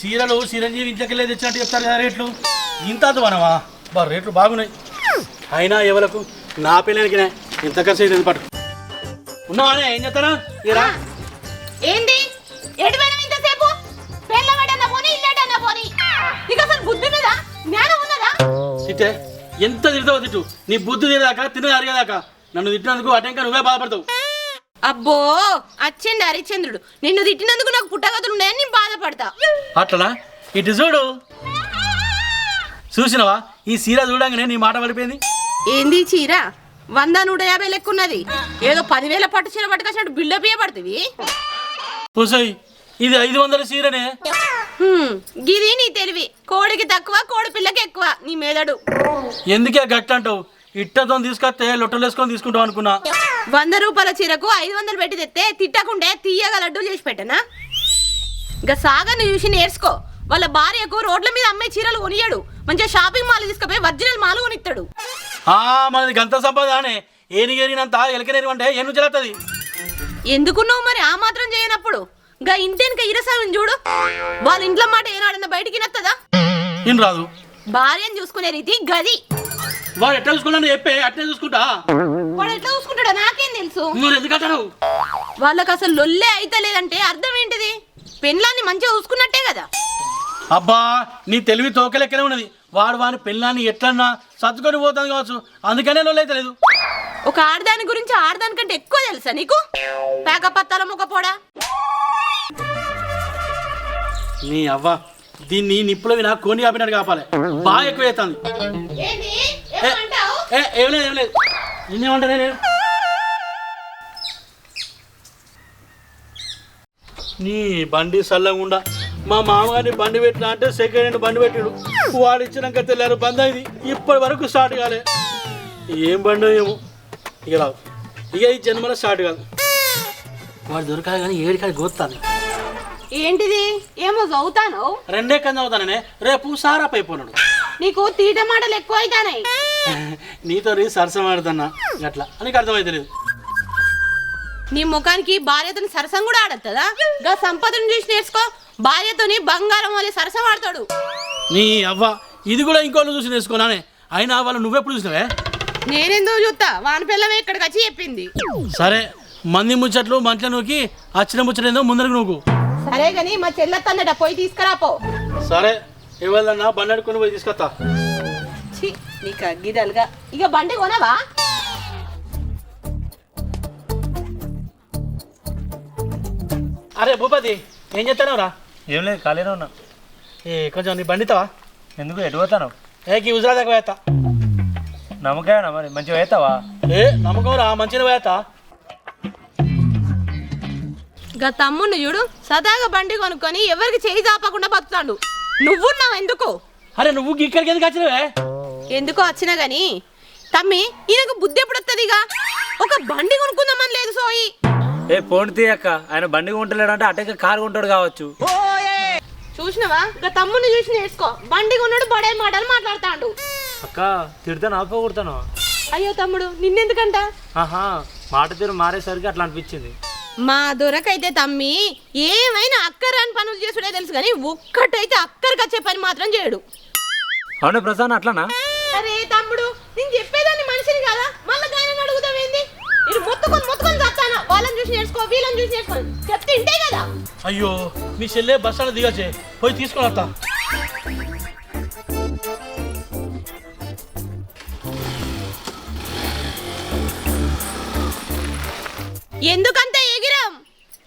చీరలు చిరంజీవి ఇంట్లోకెళ్ళి తెచ్చినట్టు చెప్తారు కదా రేట్లు ఇంత మనవా బా రేట్లు బాగున్నాయి అయినా ఎవరకు నా పిల్లలకి ఇంత ఖర్చు అయితే పట్టు ఉన్నావానే ఏం చెప్తారా ఇరా ఏంది ఎడిపోయిన ఇంతసేపు పెళ్ళవడన్న పోని ఇల్లడన్న పోని నీకు అసలు బుద్ధి ఉన్నదా జ్ఞానం ఉన్నదా తిట్టే ఎంత తిడతావు తిట్టు నీ బుద్ధి తీరదాకా తిన్న అరిగేదాకా నన్ను తిట్టినందుకు అటెంక నువ్వే బాధపడతావు అబ్బో అచ్చిండి హరిశ్చంద్రుడు నిన్ను తిట్టినందుకు నాకు పుట్టగతులు ఉన్నాయని నేను బాధపడతా అట్లనా ఇటు చూడు చూసినవా ఈ చీర చూడంగానే నీ మాట పడిపోయింది ఏంది చీర 100-150 లెక్కున్నది ఏదో 10,000 పట్టు చీర పట్టుకొచ్చినట్టు బిల్డప్ ఇవ్వబడుతుంది చూసాయి ఇది 500 చీరనే గిది నీ తెలివి కోడికి తక్కువ కోడి పిల్లకి ఎక్కువ నీ మెదడు ఎందుకే గట్ట అంటావు ఇట్టతో తీసుకొస్తే లొట్టలు వేసుకొని తీసుకుంటావు అనుకున్నా 100 రూపాయల చీరకు 500 పెట్టి తెస్తే తిట్టకుండే తీయగా లడ్డూలు చేసి పెట్టనా ఇంకా సాగర్ని చూసి నేర్చుకో వాళ్ళ భార్యకు రోడ్ల మీద అమ్మే చీరలు కొనియాడు మంచిగా షాపింగ్ మాల్ తీసుకుపోయి ఒరిజినల్ మాల్ కొనిస్తాడు మనది గంత సంపదానే ఏనిగేరినంత ఎలకనేరి అంటే ఏం జరుగుతుంది ఎందుకున్నావు మరి ఆ మాత్రం చేయనప్పుడు ఇంకా ఇంటెనక ఇరసావిని చూడు వాళ్ళ ఇంట్లో మాట ఏనాడన్నా బయటికి నత్తదా ఏం రాదు భార్యను చూసుకునే రీతి గది వాడు ఎట్లా చూసుకున్నా చెప్పే అట్లే చూసుకుంటా వాడు ఎట్లా చూసుకుంటాడో నాకేం తెలుసు నువ్వు ఎందుకంటావు వాళ్ళకి అసలు లొల్లే అయితే లేదంటే అర్థం ఏంటిది పెళ్ళాన్ని మంచిగా చూసుకున్నట్టే కదా అబ్బా నీ తెలివి తోకలెక్కనే ఉన్నది వాడు వాని పెళ్ళాన్ని ఎట్లన్నా సర్దుకొని పోతాను కావచ్చు అందుకనే లొల్లైతే లేదు ఒక ఆడదాని గురించి ఆడదాని కంటే ఎక్కువ తెలుసా నీకు పేకపత్తాల ముఖపోడా నీ అవ్వ దీన్ని నిప్పులో వినా కోని కాపినట్టు కాపాలి బాగా ఎక్కువ అవుతుంది ఏం లేదు ఏం లేదు నిన్నేమంటానే నేను నీ బండి చల్లకుండా మా మామగారిని బండి పెట్టినా అంటే సెకండ్ హ్యాండ్ బండి పెట్టాడు వాడు ఇచ్చినాక తెల్లారు బంద్ అయింది ఇప్పటి వరకు స్టార్ట్ కాలే ఏం బండి ఏమో ఇక రావు ఇక ఈ జన్మలో స్టార్ట్ కాదు వాడు దొరకాలి కానీ ఏడికాడి గోస్తాను ఏంటిది ఏమో చదువుతాను 2 ఎక్కడి చదువుతాననే రేపు సారా పైపోన్నాడు నీకు తీట మాటలు ఎక్కువ అవుతానాయి నీతో సరసమాడుతున్నా అట్లా నీకు అర్థమైతలేదు నీ ముఖానికి భార్యతోని సరసం కూడా ఆడద్దా గా సంపదను చూసి నేర్చుకో భార్యతోని బంగారం వాళ్ళ సరసం ఆడతాడు నీ అవ్వ ఇది కూడా ఇంకోళ్ళు చూసి నేర్చుకోనానే అయినా వాళ్ళు నువ్వెప్పుడు చూసినావే నేనెందుకు చూస్తా వాని పిల్లమే ఇక్కడికి వచ్చి చెప్పింది సరే మంది ముచ్చట్లు మంటలు నూకి వచ్చిన ముచ్చటేందో ముందరకు నువ్వు సరే గాని మా చెల్లెత్తందట పోయి తీసుకురాపో సరే ఎవరిదన్నా బండి అడుకొని పోయి తీసుకొస్తా నీకు అగ్గిదలుగా ఇక బండి కొనవా అరే భూపతి ఏం చెప్తాను రా ఏం లేదు ఖాళీనే ఉన్నా కొంచెం నీ బండితావా ఎందుకు ఎటు పోతాను ఏకి హుజరా దాకా పోయేస్తా నమ్మకాయనా మరి మంచిగా వేస్తావా నమ్మకం రా మంచిగా పోయేస్తా గా తమ్ముడిని చూడు సదాగా బండి కొనుక్కొని ఎవరికి చేయి చాపకుండా బతుకుతాడు నువ్వున్నావు ఎందుకు అరే నువ్వు ఇక్కడికి ఎందుకు వచ్చినవే ఎందుకో వచ్చినా గాని తమ్మి ఈయనకు బుద్ధి ఎప్పుడు వస్తుందిగా ఒక బండి కొనుక్కుందామని లేదు సోయి పోండి తీయక్క ఆయన బండి కొంటలేడు అంటే అటెక్క కారు కొంటాడు కావచ్చు చూసినవా గా తమ్ముడిని చూసి నేర్చుకో బండి కొన్నాడు బడే మాటలు మాట్లాడతాడు అక్క తిడతాను ఆప కొడతాను అయ్యో తమ్ముడు నిన్నెందుకంట ఆహా మాట తీరు మారేసరికి అట్లా అనిపించింది మా దొరకైతే తమ్మి ఏమైనా అక్కరాని పనులు చేసుడే తెలుసు కానీ ఒక్కటైతే అక్కడికి వచ్చే పని మాత్రం చేయడు అవునా ప్రసాద్ అట్లానా అరే తమ్ముడు నేను చెప్పేదాన్ని మనిషిని కదా మళ్ళీ ఆయన అడుగుతావేంది నేను మొత్తుకొని చస్తాను వాళ్ళని చూసి నేర్చుకో వీళ్ళని చూసి నేర్చుకో చెప్తే ఇంటే కదా అయ్యో మీ చెల్లె బస్టాండ్ దిగచ్చే పోయి తీసుకొని వస్తా ఎందుకంత ఎగిరాం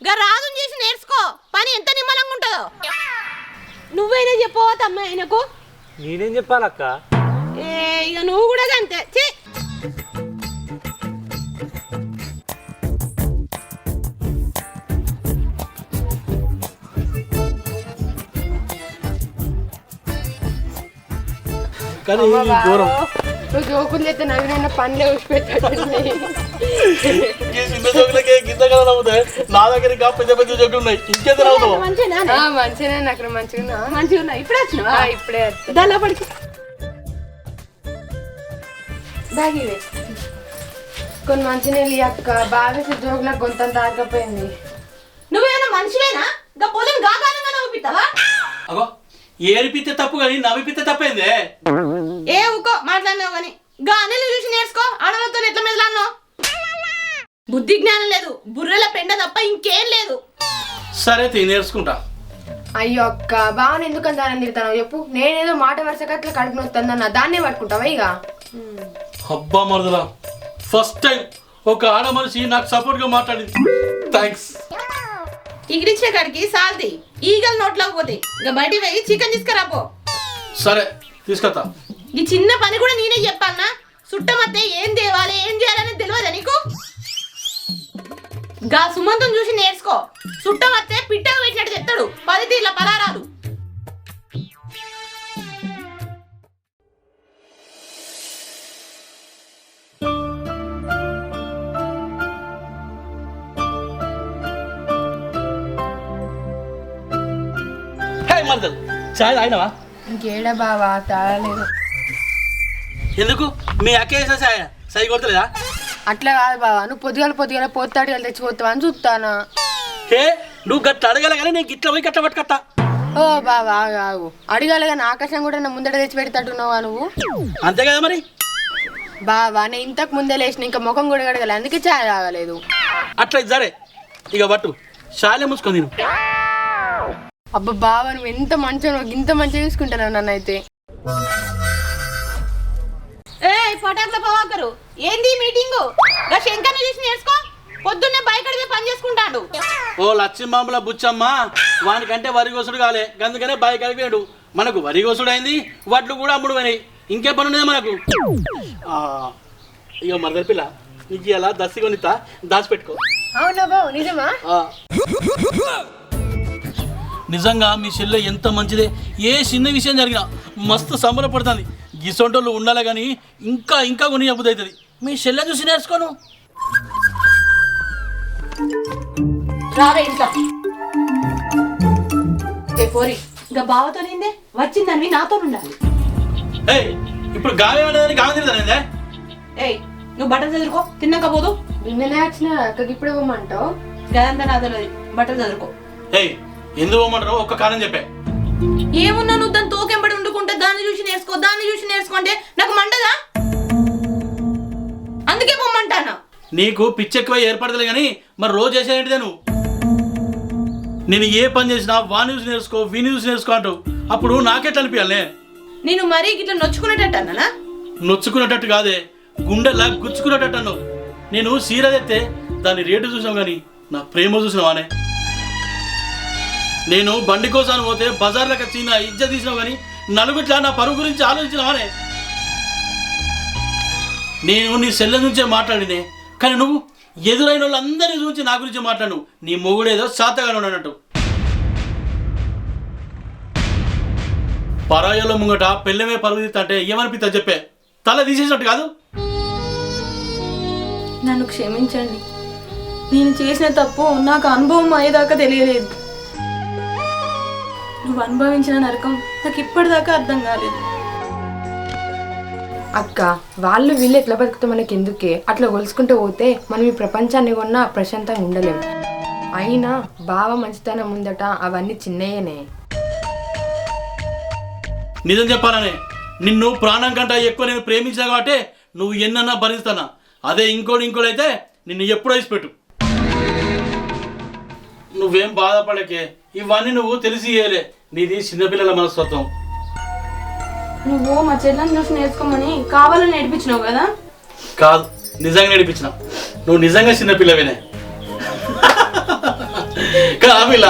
గా రాజు చేసి నేర్చుకో పని ఎంత నిమ్మలంగా ఉంటుందో నువ్వైనా చెప్పవా తమ్మ ఆయనకు నేనేం చెప్పాలక్క ఇక నువ్వు కూడా అంతే కానీ దూరం నువ్వు జోకులు చేస్తే నవ్విన పనులే ఊసి పెట్టండి గింత నవ్వుతాయి నా దగ్గర ఇంకా పెద్ద పెద్ద జోకులు ఉన్నాయి ఇంకేదో నవ్వుతావు మంచిగా అక్కడ మంచిగా మంచిగా ఉన్నా ఇప్పుడే వచ్చినావా ఇప్పుడే దాని పడికి బ్యాగ్ ఇవే కొన్ని మంచినీళ్ళు అక్క బాగా జోకు నాకు గొంత తాకపోయింది. నువ్వేమైనా మనిషివేనా ఇంకా పొలం గాగానంగా నవ్వుపిస్తావా? అగో ఏడిపితే తప్పు కానీ నవ్విపితే తప్పైందే. ఏ ఊకో మాట్లాడినావు కానీ గా అనిల్ చూసి నేర్చుకో. ఆడవాళ్ళతో ఎట్లా మెదలాన్నో బుద్ధి జ్ఞానం లేదు, బుర్రెల పెండ తప్ప ఇంకేం లేదు. సరే నేర్చుకుంటా. అయ్యో అక్క బాగా ఎందుకని దాన్ని తిడతాను చెప్పు. నేనేదో మాట వరుసగా అట్లా కడుపు నొస్తుందన్న దాన్నే పట్టుకుంటావా ఇక? అబ్బా మరదలా ఫస్ట్ టైం ఒక ఆడ మనిషి నాకు సపోర్ట్ గా మాట్లాడింది. థ్యాంక్స్. ఇగిరించే కాడికి సాల్ది ఈగలు నోట్లోకి పోతాయి. ఇంకా బయటికి పోయి చికెన్ తీసుకురాపో. సరే తీసుకొస్తా. ఈ చిన్న పని కూడా నేనే చెప్పాలనా? సుట్టమత్తే ఏం తేవాలి ఏం చేయాలని తెలియదా నీకు? గా సుమంతం చూసి నేర్చుకో. సుట్టమత్తే పిట్టకు పెట్టినట్టు చెప్తాడు 10 తీర్ల పలారాలు. మరదలు చాయ్ తాగినావా? ఇంకేడా బావా తాగలేదు. ఎందుకు మీ అక్క వేసిన చాయ్ సై కొడతలేదా? అట్లా కాదు బావా, నువ్వు పొద్దుగాల పోతాడు తెచ్చిపోతావా అని చూస్తానా. హే నువ్వు గట్ల అడగల కానీ నేను గిట్ల పోయి గట్ల పట్టుకత్తా. ఓ బావా ఆగు అడగాలి కానీ ఆకాశం కూడా నా ముందట తెచ్చి పెడతాడున్నావా నువ్వు? అంతే కదా మరి. బావా నేను ఇంతకు ముందే లేచిన ఇంకా ముఖం కూడా కడగల అందుకే చాయ్ తాగలేదు. అట్లా సరే ఇక పట్టు చాయలే మూసుకొని నేను. అబ్బా బావా నువ్వు ఎంత మంచిగా ఇంత మంచిగా చూసుకుంటాను నన్ను అయితే. ఏ పటాకుల పవాకరు ఏంది మీటింగు? గా శంకర్ని చూసి నేర్చుకో. పొద్దున్నే బైక్ అడిగే పని చేసుకుంటాడు. ఓ లక్ష్మీమాంబుల బుచ్చమ్మ వానికంటే వరి కోసుడు కాలే అందుకనే బైక్ అడిగాడు. మనకు వరి కోసుడు అయింది, వడ్లు కూడా అమ్ముడు పోయినాయి. ఇంకే పని ఉన్నది మనకు. ఇక మరదల పిల్ల నీకు ఇలా దస్తి కొనితా దాచిపెట్టుకో. అవునా బావు నిజమా? నిజంగా మీ చెల్లె ఎంత మంచిదే. ఏ చిన్న విషయం జరిగినా మస్తు సంబరపడుతుంది. గిసొంటోళ్ళు ఉండాలి కానీ ఇంకా ఇంకా కొని అబుద్ధి అవుతుంది. మీ చెల్లె చూసి నేర్చుకోను. రావే ఇంట్లో పోరి. ఇంకా బావతో నిందే వచ్చిందని నాతో ఉండాలి. ఏయ్ ఇప్పుడు గాలి ఉండదని గాలి తిరుగుతానే. ఏయ్ నువ్వు బట్టలు చదువుకో తిన్నాక పోదు. నిన్ననే వచ్చిన అక్కడికి ఇప్పుడు పోమంటావు? గదంతా నాతో బట్టలు చదువుకో. ఏయ్ ఎందుకు పోమంటారు ఒక్క కారణం చెప్పే. ఏమున్నా నువ్వు దాన్ని తోకెంబడి ఉండుకుంటే దాన్ని చూసి నేర్చుకో దాన్ని చూసి నేర్చుకుంటే నాకు మండదా? అందుకే పొమ్మంటానా. నీకు పిచ్చెక్కువ ఏర్పడతలే కానీ మరి రోజు చేసేంటిదే నువ్వు. నేను ఏ పని చేసినా వాని చూసి నేర్చుకో వీని చూసి నేర్చుకో అంటావు. అప్పుడు నాకెట్లా అనిపించాలే? నేను మరీ ఇట్లా నొచ్చుకునేటట్టు అన్నానా? నొచ్చుకునేటట్టు కాదే గుండెలా గుచ్చుకునేటట్టు అన్నావు. నేను సీర తెస్తే దాని రేటు చూసావు కానీ నా ప్రేమ చూసినావానే. నేను బండి కోసం పోతే బజార్లకు వచ్చి నా ఇజ్జ తీసినావు కానీ నలుగుట్లా నా పరువు గురించి ఆలోచించినావానే. నేను నీ సెల్ల నుంచే మాట్లాడినే కానీ నువ్వు ఎదురైన వాళ్ళందరినీ చూసి నా గురించి మాట్లాడు. నీ మొగుడేదో శాతగానే ఉన్నట్టు. పరాయిలో ముంగట పెళ్ళమే పరుగు తీస్తా ఏమనిపిస్తా చెప్పే తల తీసేసినట్టు కాదు. నన్ను క్షమించండి. నేను చేసిన తప్పు నాకు అనుభవం అయ్యేదాకా తెలియలేదు. నువ్వు అనుభవించిన నరకం నాకు ఇప్పటిదాకా అర్థం కాలేదు. అక్క వాళ్ళు వీళ్ళు ఎట్లా బతుకుతాం మనకి ఎందుకే? అట్లా కొలుసుకుంటూ పోతే మనం ఈ ప్రపంచాన్ని కొన్నా ప్రశాంతంగా ఉండలేం. అయినా బావ మంచితనం ముందట అవన్నీ చిన్నయ్యనే. నిజం చెప్పాలనే నిన్ను ప్రాణం కంటే ఎక్కువ నేను ప్రేమించా కాబట్టి నువ్వు ఎన్నన్నా భరిస్తానా. అదే ఇంకోడైతే నిన్ను ఎప్పుడో ఇసిపెట్టు. నువ్వేం బాధపడకే ఇవన్నీ నువ్వు తెలిసి చేయలే. నీది చిన్నపిల్లల మనస్తత్వం. నువ్వు మా చెల్లెని చూసి నేర్చుకోమని కావాలని నేర్పించినావు కదా? కాదు నిజంగా నేర్పించిన. నువ్వు నిజంగా చిన్నపిల్లవేనే. కాపిల్ల